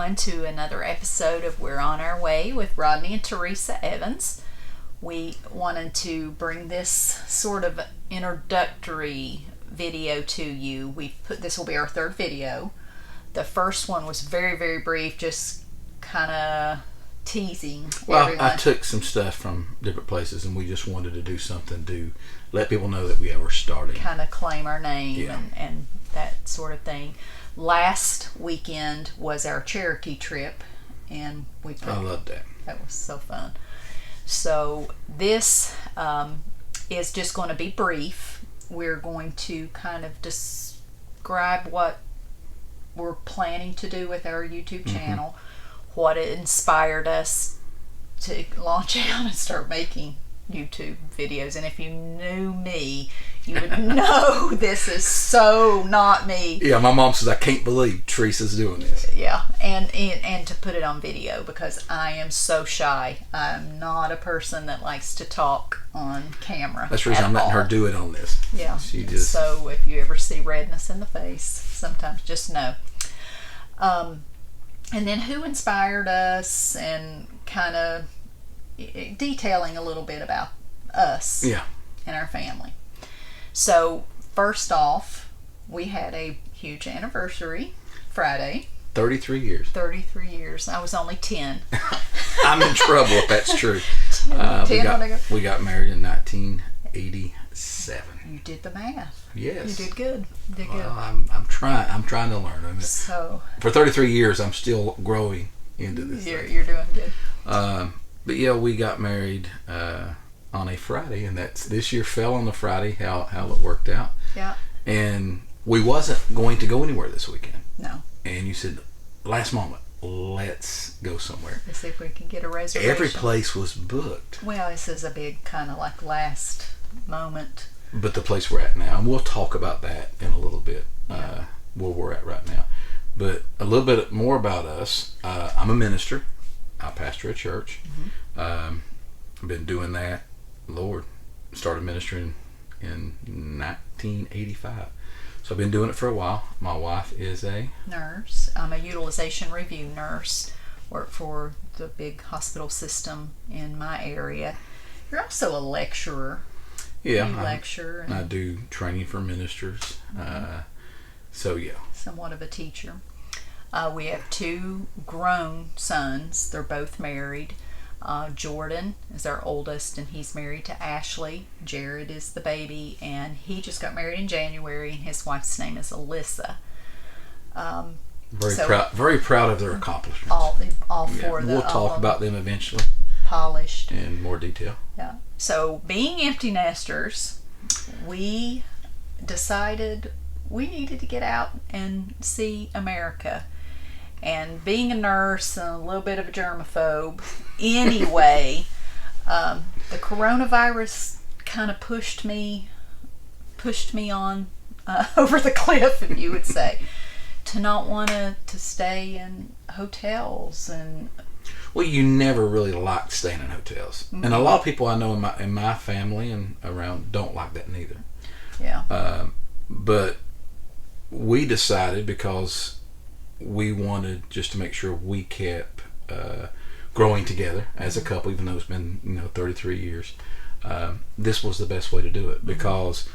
everyone to another episode of We're on Our Way with Rodney and Teresa Evans. We wanted to bring this sort of introductory video to you. This will be our third video. The first one was very, very brief, just kind of teasing everyone. I took some stuff from different places, and we just wanted to do something to let people know that we were starting. Kind of claim our name and that sort of thing. Last weekend was our Cherokee trip, and I loved that. That was so fun. So this is just going to be brief. We're going to kind of describe what we're planning to do with our YouTube channel, what it inspired us to launch out and start making YouTube videos. And if you knew me, you would know this is so not me. Yeah, my mom says, I can't believe Teresa's doing this. Yeah, and to put it on video, because I am so shy. I'm not a person that likes to talk on camera. That's the reason I'm letting her do it on this. Yeah. So if you ever see redness in the face, sometimes just know. And then who inspired us, and kind of detailing a little bit about us and our family. So first off, we had a huge anniversary Friday. 33 years. 33 years. I was only 10. I'm in trouble if that's true. 10 we got married in 1987. You did the math. Yes. You did good. Well, I'm trying to learn. I mean, so for 33 years, I'm still growing into this. You're doing good. But yeah, we got married on a Friday, and this year fell on the Friday. How it worked out. Yeah. And we wasn't going to go anywhere this weekend. No. And you said, last moment, let's go somewhere. Let's see if we can get a reservation. Every place was booked. Well, this is a big kind of like last moment. But the place we're at now, and we'll talk about that in a little bit, where we're at right now. But a little bit more about us. I'm a minister. I pastor a church. I've been doing that. Lord, started ministering in 1985. So I've been doing it for a while. My wife is a nurse. I'm a utilization review nurse. Work for the big hospital system in my area. You're also a lecturer. Yeah, you lecture. I do training for ministers. So yeah. Somewhat of a teacher. We have 2 grown sons. They're both married. Jordan is our oldest, and he's married to Ashley. Jared is the baby, and he just got married in January, and his wife's name is Alyssa. Very proud of their accomplishments. All 4 of them. We'll talk about them eventually. Polished. In more detail. Yeah. So being empty nesters, we decided we needed to get out and see America. And being a nurse and a little bit of a germaphobe, anyway, the coronavirus kind of pushed me on over the cliff, if you would say, to not want to stay in hotels. And well, you never really liked staying in hotels, and a lot of people I know in my family and around don't like that neither. Yeah. But we decided, because we wanted just to make sure we kept growing together as a couple, even though it's been 33 years. This was the best way to do it, because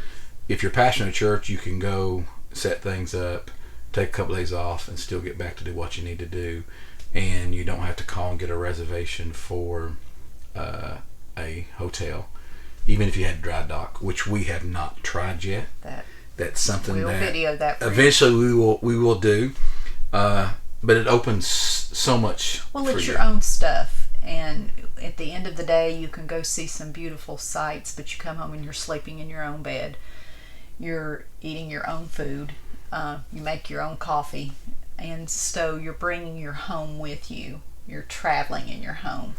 if you're passionate at church, you can go set things up, take a couple days off, and still get back to do what you need to do, and you don't have to call and get a reservation for a hotel, even if you had dry dock, which we have not tried yet. That's something we'll video that eventually we will do. But it opens so much. Well, it's your own stuff, and at the end of the day, you can go see some beautiful sights, but you come home and you're sleeping in your own bed. You're eating your own food. You make your own coffee, and so you're bringing your home with you. You're traveling in your home,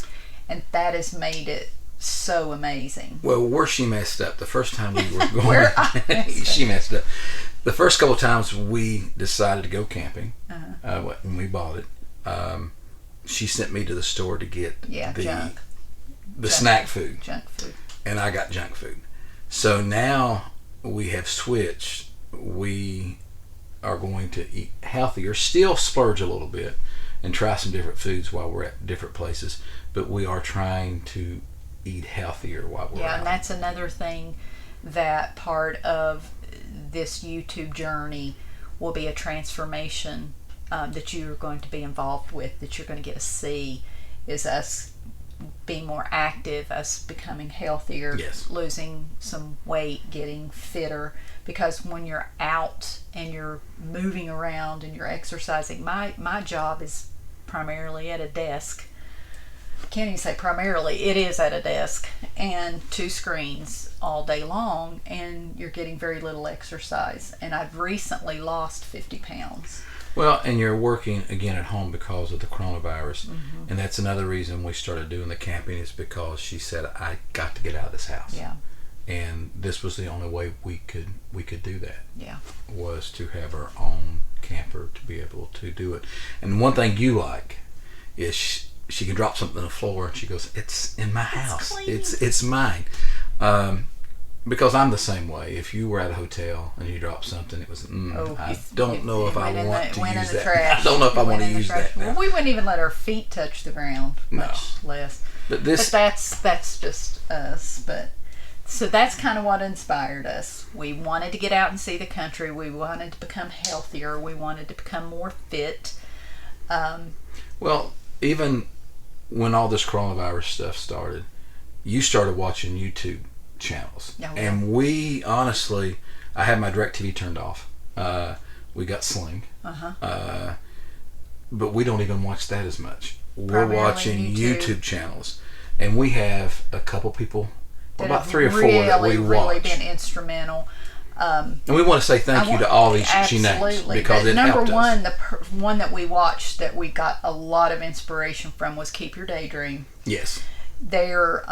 and that has made it so amazing. Well, where she messed up the first time we were going, she messed up. The first couple of times we decided to go camping, when we bought it, she sent me to the store to get the snack food. Junk food. And I got junk food. So now we have switched. We are going to eat healthier, still splurge a little bit, and try some different foods while we're at different places. But we are trying to eat healthier while we're out. And that's another thing, that part of this YouTube journey will be a transformation that you're going to be involved with, that you're going to get to see, is us being more active, us becoming healthier, Yes. losing some weight, getting fitter. Because when you're out and you're moving around and you're exercising, my job is primarily at a desk. Can't even say primarily, it is at a desk and 2 screens all day long, and you're getting very little exercise. And I've recently lost 50 pounds. Well, and you're working again at home because of the coronavirus, and that's another reason we started doing the camping, is because she said, I got to get out of this house. Yeah. And this was the only way we could do that. Yeah. Was to have our own camper to be able to do it. And one thing you like is she can drop something on the floor and she goes, "It's in my house. It's mine." Because I'm the same way. If you were at a hotel and you dropped something, it was, I don't know if I want to use that. I don't know if I want to use that. Well, we wouldn't even let our feet touch the ground, much less. But that's just us. But so that's kind of what inspired us. We wanted to get out and see the country. We wanted to become healthier. We wanted to become more fit. Well, even when all this coronavirus stuff started, you started watching YouTube channels. Oh, yeah. And we honestly, I had my DirecTV turned off. We got Sling. But we don't even watch that as much. We're watching YouTube channels. And we have a couple people, about 3 or 4 that we watch. Really been instrumental. And we want to say thank you to all these she names, because it helped us. The one that we watched that we got a lot of inspiration from was Keep Your Daydream. Yes. Their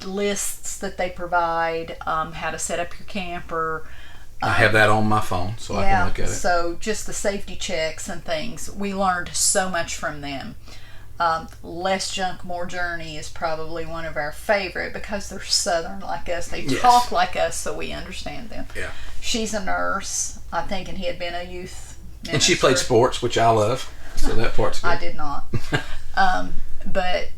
lists that they provide, how to set up your camper. I have that on my phone, so I can look at it. So just the safety checks and things. We learned so much from them. Less Junk, More Journey is probably one of our favorite, because they're Southern like us. They talk like us, so we understand them. Yeah. She's a nurse, I think, and he had been a youth minister. And she played sports, which I love, so that part's good. I did not. But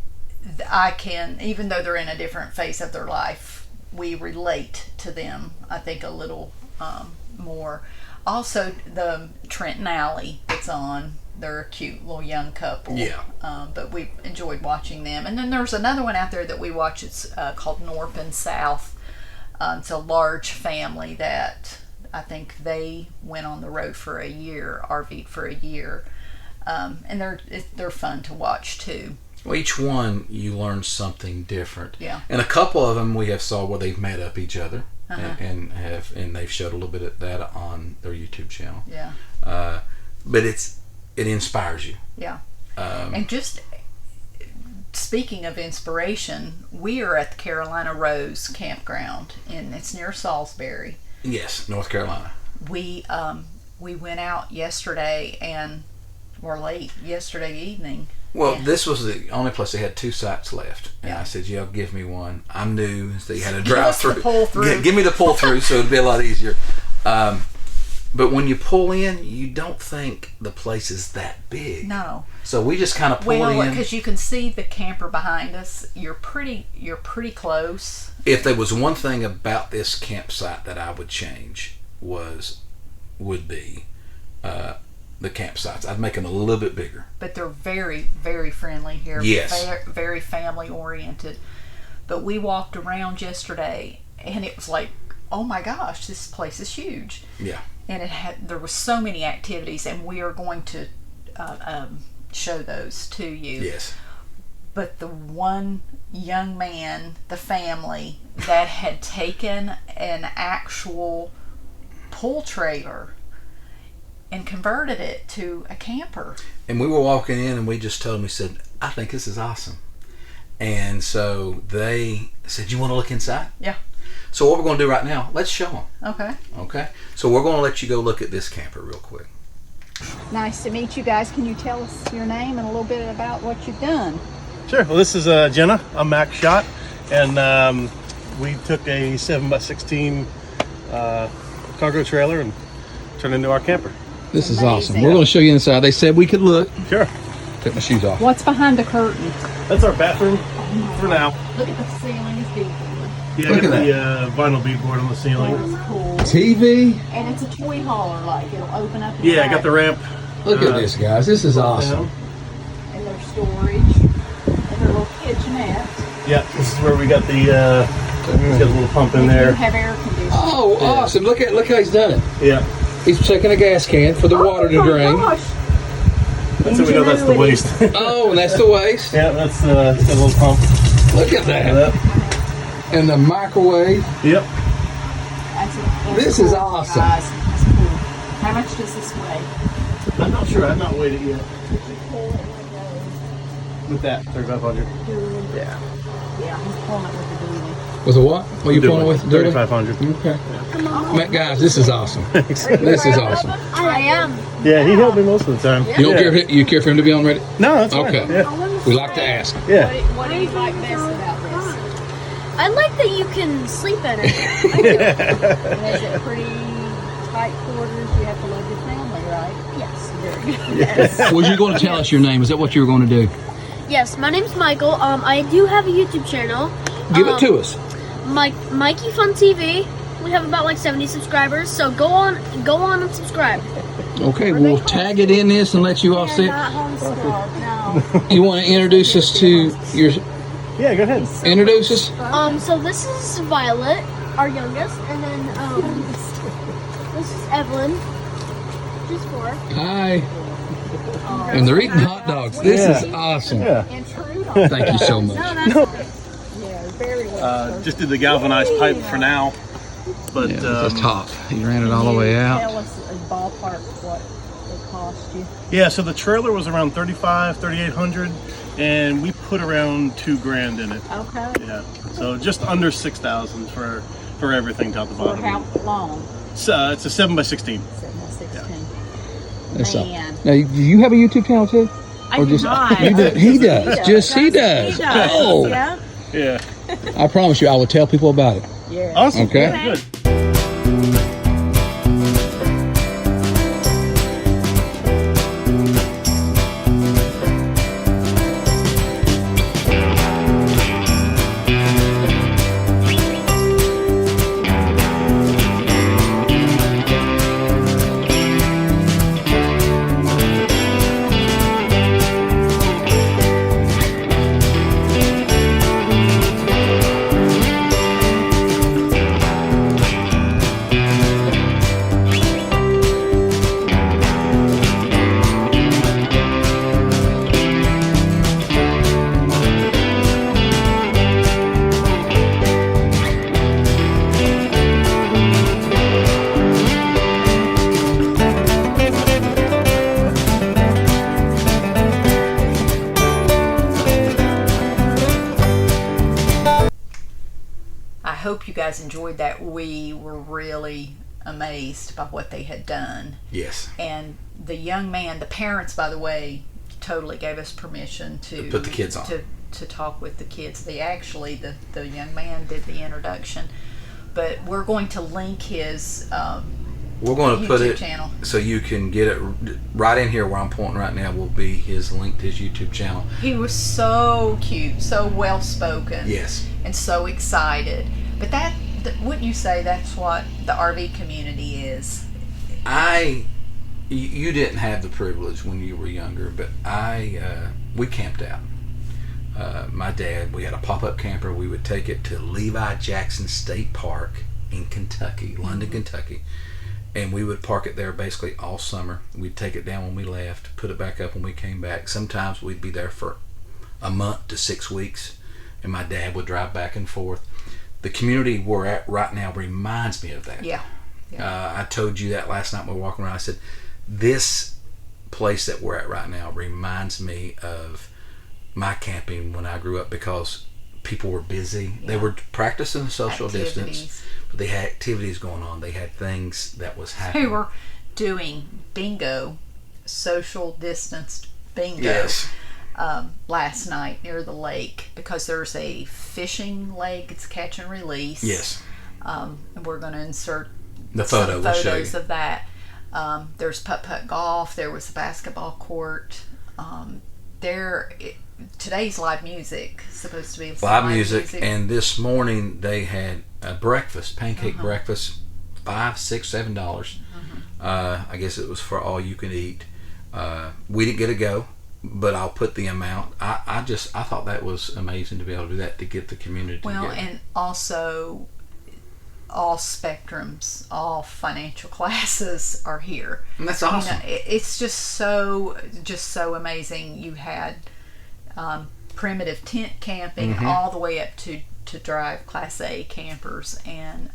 I can, even though they're in a different phase of their life, we relate to them, I think, a little more. Also, the Trent and Allie that's on, they're a cute little young couple. Yeah. But we enjoyed watching them. And then there's another one out there that we watch. It's called North and South. It's a large family that I think they went on the road for a year, RV'd for a year. And they're fun to watch too. Well, each one you learn something different. Yeah. And a couple of them we have saw where they've met up each other, and they've showed a little bit of that on their YouTube channel. Yeah. But it inspires you. Yeah. And just speaking of inspiration, we are at the Carolina Rose Campground, and it's near Salisbury. Yes, North Carolina. We went out yesterday and were late yesterday evening. Well, this was the only place they had 2 sites left, and I said, "Yeah, give me one. I'm new, so you had to drive through. Give me the pull through, so it'd be a lot easier." But when you pull in, you don't think the place is that big. No. So we just kind of pull in. Well, because you can see the camper behind us. You're pretty close. If there was one thing about this campsite that I would change, would be the campsites. I'd make them a little bit bigger. But they're very, very friendly here. Yes. Very family oriented. But we walked around yesterday, and it was like, oh my gosh, this place is huge. Yeah. And there was so many activities, and we are going to show those to you. Yes. But the one young man, the family, that had taken an actual pull trailer and converted it to a camper. And we were walking in, and we just told them, we said, "I think this is awesome." And so they said, "You want to look inside?" Yeah. So what we're going to do right now, let's show them. Okay. Okay. So we're going to let you go look at this camper real quick. Nice to meet you guys. Can you tell us your name and a little bit about what you've done? Sure. Well, this is Jenna. I'm Max Schott, and we took a 7x16 cargo trailer and turned it into our camper. This is amazing. awesome. We're going to show you inside. They said we could look. Sure. Take my shoes off. What's behind the curtain? That's our bathroom for now. Look at the ceiling is beautiful. Yeah, Look got at the vinyl beadboard on the ceiling. That's cool. TV. And it's a toy hauler, like it'll open up. Yeah, I got the ramp. Look at this, guys. This is awesome. Down. And their storage. And their little kitchenette. Yeah, this is where we got the got a little pump in You there. have air conditioning. Oh, awesome. Look how he's done it. Yeah, He's taking a gas can for the water to drain. Gosh. that's how we know that's the waste. Oh, and that's the waste. Yeah, that's it's got a little pump. Look at that. And the microwave. Yep. This is awesome. Guys. That's cool. How much does this weigh? I'm not sure. I've not weighed it yet. With that, 3,500. Yeah, he's pulling it with the dually. With a what? What are you pulling with? 3,500. Okay. Guys, this is awesome. This is awesome. I am. Yeah, he helped me most of the time. You don't Yeah. care for him to be on ready? No, that's fine. Okay. Yeah. We like to ask. Yeah. What do you like best about this? I like that you can sleep in it. And is it pretty tight quarters? You have to love your family, right? Yes. Very good. Yes. Was you going to tell us your name? Is that what you were going to do? Yes, my name's Michael. I do have a YouTube channel. Give it to us. Mikey Fun TV. We have about like 70 subscribers, so go on and subscribe. Okay, we'll tag it in this and let you all see it. Not homeschooled, no. You want to introduce us to your... Yeah, go ahead. Introduce us? So this is Violet, our youngest, and then this is Evelyn. She's 4. Hi. And they're eating hot dogs. This is awesome. Yeah. And true. Thank you so much. Yeah, very well. Just did the galvanized pipe for now, but Yeah, the top. He ran it all the way out. Tell us a ballpark what it cost you. yeah. So the trailer was around 3,800, and we put around $2,000 in it. Okay. Yeah. So just under 6,000 for everything top to For bottom. how long? It's a 7x16. 7 That's all. Man. Now, do you have a YouTube channel too? I do not. You do- he does. Just he does. Oh, Yeah. Yeah. I promise you, I will tell people about it. Yeah. Awesome. Okay. Good. I hope you guys enjoyed that. We were really amazed by what they had done. Yes. And the young man, the parents, by the way, totally gave us permission to put the kids on. to talk with the kids. They actually, the young man did the introduction, but we're going to link his We're going to put YouTube it channel. so you can get it right in here where I'm pointing right now will be his link to his YouTube channel. He was so cute, so well spoken. Yes. And so excited. But wouldn't you say that's what the RV community is? You didn't have the privilege when you were younger, but we camped out. My dad, we had a pop-up camper. We would take it to Levi Jackson State Park in Kentucky, London, Kentucky. And we would park it there basically all summer. We'd take it down when we left, put it back up when we came back. Sometimes we'd be there for a month to 6 weeks, and my dad would drive back and forth. The community we're at right now reminds me of that. Yeah. I told you that last night when we were walking around. I said, this place that we're at right now reminds me of my camping when I grew up, because people were busy. Yeah. They were practicing the social distance, but they had activities going on. They had things that was happening. They were doing bingo, social distanced bingo. Yes. Last night near the lake, because there's a fishing lake. It's catch and release. Yes. And we're going to insert the photos of that. There's putt-putt golf. There was a basketball court. Today's live music, supposed to be live music. And this morning they had a breakfast, pancake breakfast, $5, $6, $7. I guess it was for all you can eat. We didn't get to go, but I'll put the amount. I thought that was amazing to be able to do that, to get the community together. And also all spectrums, all financial classes are here, and that's awesome. It's just so amazing. You had primitive tent camping all the way up to drive Class A campers, and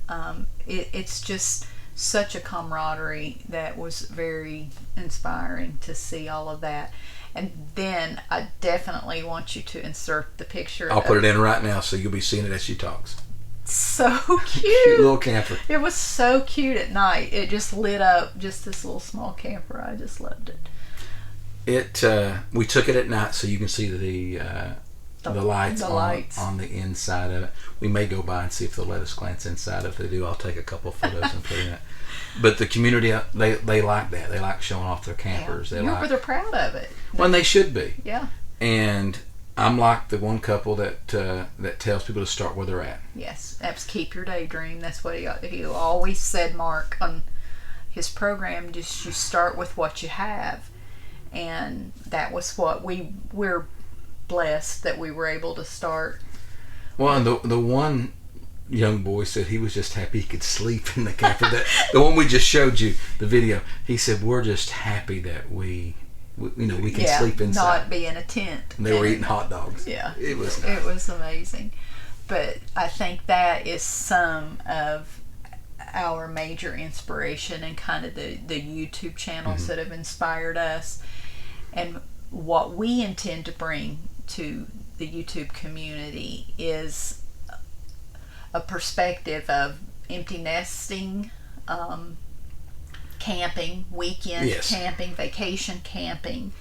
it's just such a camaraderie that was very inspiring to see all of that. And then I definitely want you to insert the picture. I'll put it in right now, so you'll be seeing it as she talks. So cute. Cute little camper. It was so cute at night. It just lit up, just this little small camper. I just loved it. We took it at night so you can see the lights on the inside of it. We may go by and see if they'll let us glance inside. If they do, I'll take a couple of photos and put it in it. But the community, they like that. They like showing off their campers. Yeah. They're proud of it. When they should be. Yeah. And I'm like the one couple that tells people to start where they're at. Yes, that's keep your daydream. That's what he always said, Mark, on his program. Just you start with what you have, and that was what we're blessed that we were able to start. Well, and the one young boy said he was just happy he could sleep in the camper. The one we just showed you the video. He said we're just happy that we can sleep inside, not be in a tent. And they were eating hot dogs. Yeah, it was nice. It was amazing. But I think that is some of our major inspiration and kind of the YouTube channels that have inspired us, and what we intend to bring to the YouTube community is a perspective of empty nesting, camping, weekend camping, vacation camping.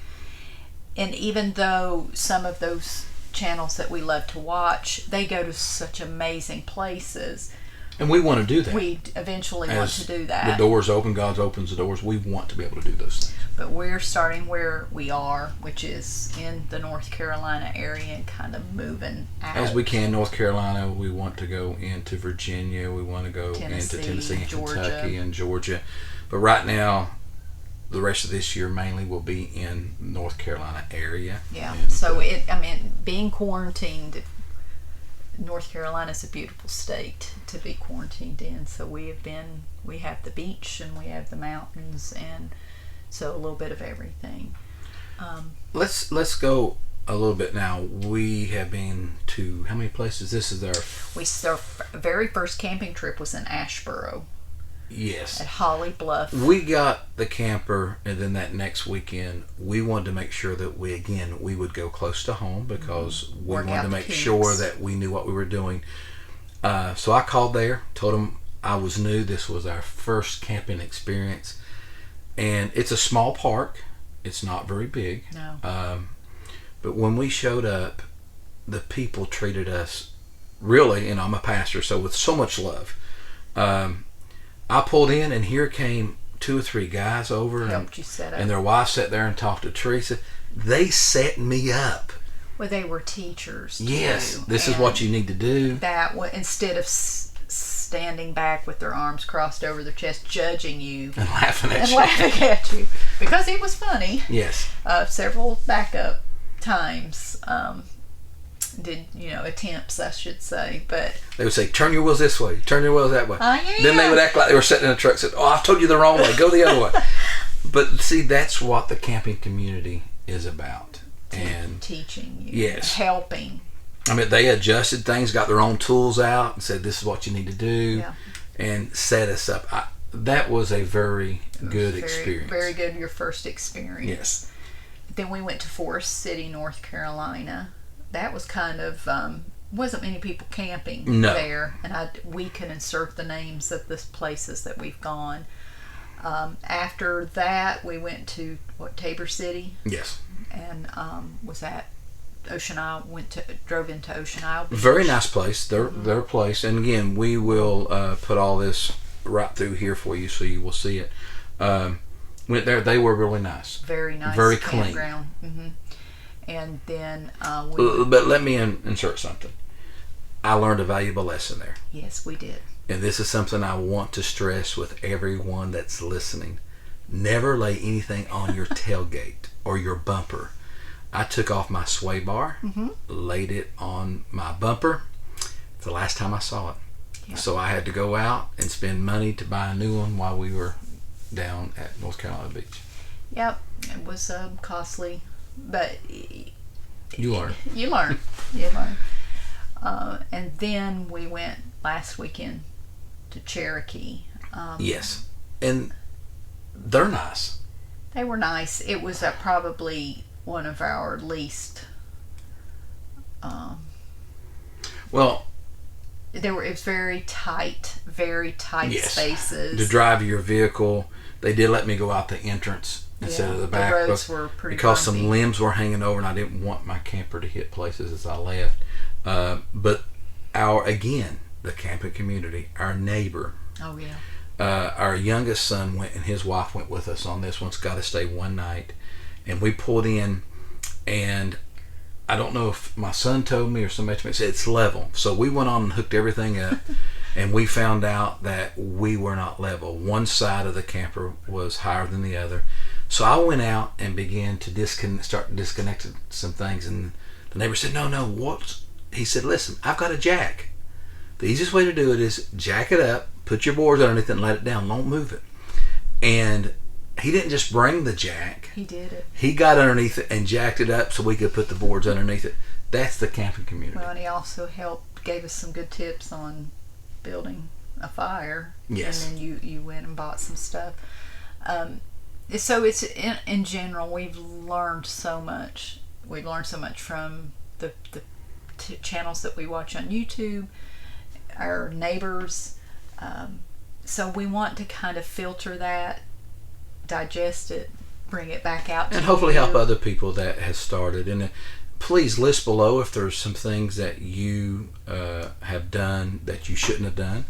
And even though some of those channels that we love to watch, they go to such amazing places, and we want to do that. We eventually want to do that. The doors open, God opens the doors. We want to be able to do those things. But we're starting where we are, which is in the North Carolina area, and kind of moving out. As we can, North Carolina, we want to go into Virginia, we want to go into Tennessee and Kentucky and Georgia. But right now, the rest of this year mainly will be in North Carolina area. Yeah. So being quarantined, North Carolina is a beautiful state to be quarantined in. So we have the beach and we have the mountains, and so a little bit of everything. Let's go a little bit now. We have been to how many places? This is our very first camping trip was in Asheboro. Yes. At Holly Bluff. We got the camper, and then that next weekend we wanted to make sure that we would go close to home, because we wanted to make sure that we knew what we were doing. So I called there, told them I was new. This was our first camping experience, and it's a small park. It's not very big. No. But when we showed up, the people treated us really, and I'm a pastor, so with so much love. I pulled in, and here came 2 or 3 guys over, helped you set up, and their wives sat there and talked to Teresa. They set me up. Well, they were teachers too. Yes, this is what you need to do. That instead of standing back with their arms crossed over their chest, judging you and laughing at you, because it was funny. Yes. Several backup times. Attempts, I should say, but they would say, "Turn your wheels this way, turn your wheels that way." Yeah. Then they would act like they were sitting in a truck. Said, "Oh, I told you the wrong way. Go the other way." But see, that's what the camping community is about, and teaching you, yes, helping. I mean, they adjusted things, got their own tools out, and said, "This is what you need to do," and set us up. That was a very good experience. Very good. Your first experience. Yes. Then we went to Forest City, North Carolina. That was kind of wasn't many people camping there, and we can insert the names of the places that we've gone. After that, we went to Tabor City. Yes. And was at Ocean Isle. Drove into Ocean Isle Beach. Very nice place. Their place, and again, we will put all this right through here for you, so you will see it. Went there. They were really nice. Very nice. Very clean. Campground. And then But let me insert something. I learned a valuable lesson there. Yes, we did. And this is something I want to stress with everyone that's listening. Never lay anything on your tailgate or your bumper. I took off my sway bar, laid it on my bumper. It's the last time I saw it. Yeah. So I had to go out and spend money to buy a new one while we were down at North Carolina Beach. Yep, it was costly, but You learn. You learn. You learn. And then we went last weekend to Cherokee. Yes. And they're nice. They were nice. It was probably one of our least. Well, It was very tight yes. spaces. To drive your vehicle, they did let me go out the entrance instead of the back. The roads were pretty because bumpy. some limbs were hanging over, and I didn't want my camper to hit places as I left. But the camping community, our neighbor. Oh yeah. Our youngest son went, and his wife went with us on this one. Got to stay one night, and we pulled in, and I don't know if my son told me or somebody told me, said it's level. So we went on and hooked everything up, and we found out that we were not level. One side of the camper was higher than the other. So I went out and began to start disconnecting some things, and the neighbor said, "No, what?" He said, "Listen, I've got a jack. The easiest way to do it is jack it up, put your boards underneath it, and let it down. Don't move it." And he didn't just bring the jack. He did it. He got underneath it and jacked it up so we could put the boards underneath it. That's the camping community. Well, and he also gave us some good tips on building a fire. Yes. And then you went and bought some stuff. So it's in general, we've learned so much. We've learned so much from the channels that we watch on YouTube, our neighbors. So we want to kind of filter that, digest it, bring it back out to and hopefully you. help other people that has started. And please list below if there's some things that you have done that you shouldn't have done,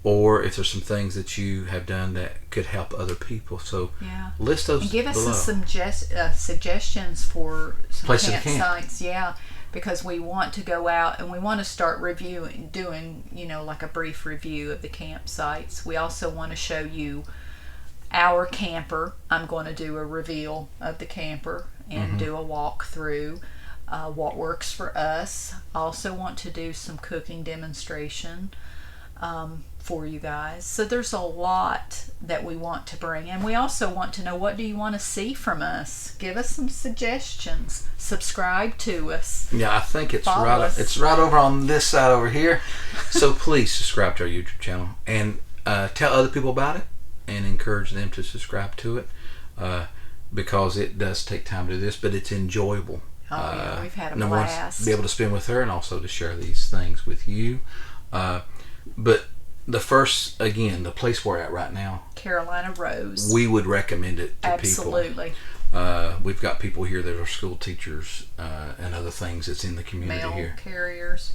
or if there's some things that you have done that could help other people. So list those and give us below. some suggestions for some Places to camp. campsites. Yeah, because we want to go out and we want to start doing like a brief review of the campsites. We also want to show you our camper. I'm going to do a reveal of the camper and do a walkthrough, what works for us. I also want to do some cooking demonstration for you guys. So there's a lot that we want to bring, and we also want to know, what do you want to see from us? Give us some suggestions. Subscribe to us. Yeah, I think it's Follow right. us. It's right over on this side over here. So please subscribe to our YouTube channel and tell other people about it, and encourage them to subscribe to it, because it does take time to do this, but it's enjoyable. Oh yeah, we've had a number one, blast. to be able to spend with her, and also to share these things with you. But the place we're at right now, Carolina Rose. we would recommend it to Absolutely. people. We've got people here that are school teachers and other things that's in the community Mail here. carriers.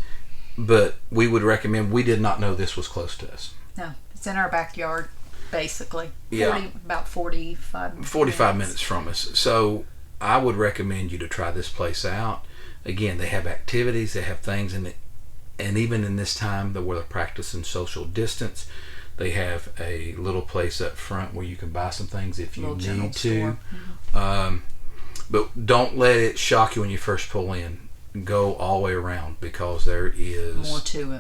But we would recommend. We did not know this was close to us. No, it's in our backyard, basically. Yeah. About 45 minutes from us. So I would recommend you to try this place out. Again, they have activities, they have things, and even in this time where they're practicing social distance, they have a little place up front where you can buy some things if you need to. But don't let it shock you when you first pull in. Go all the way around, because there is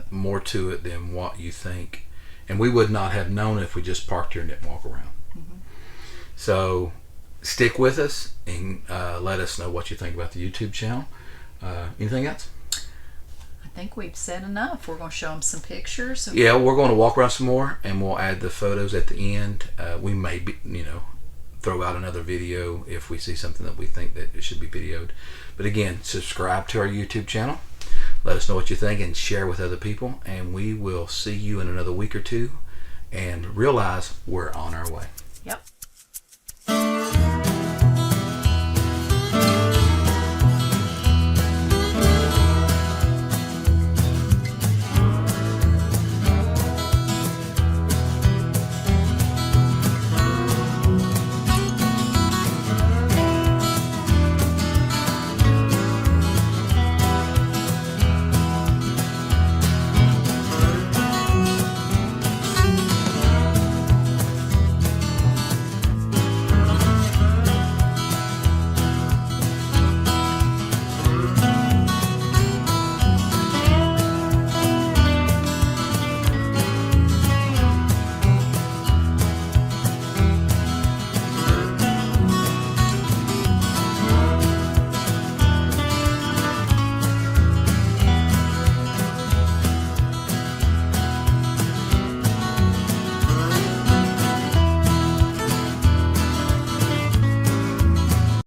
more to it than what you think. And we would not have known if we just parked here and didn't walk around. So stick with us and let us know what you think about the YouTube channel. Anything else? I think we've said enough. We're going to show them some pictures. Yeah, we're going to walk around some more, and we'll add the photos at the end. We may throw out another video if we see something that we think that it should be videoed. But again, subscribe to our YouTube channel. Let us know what you think and share with other people. And we will see you in another week or two. And realize we're on our way. Yep.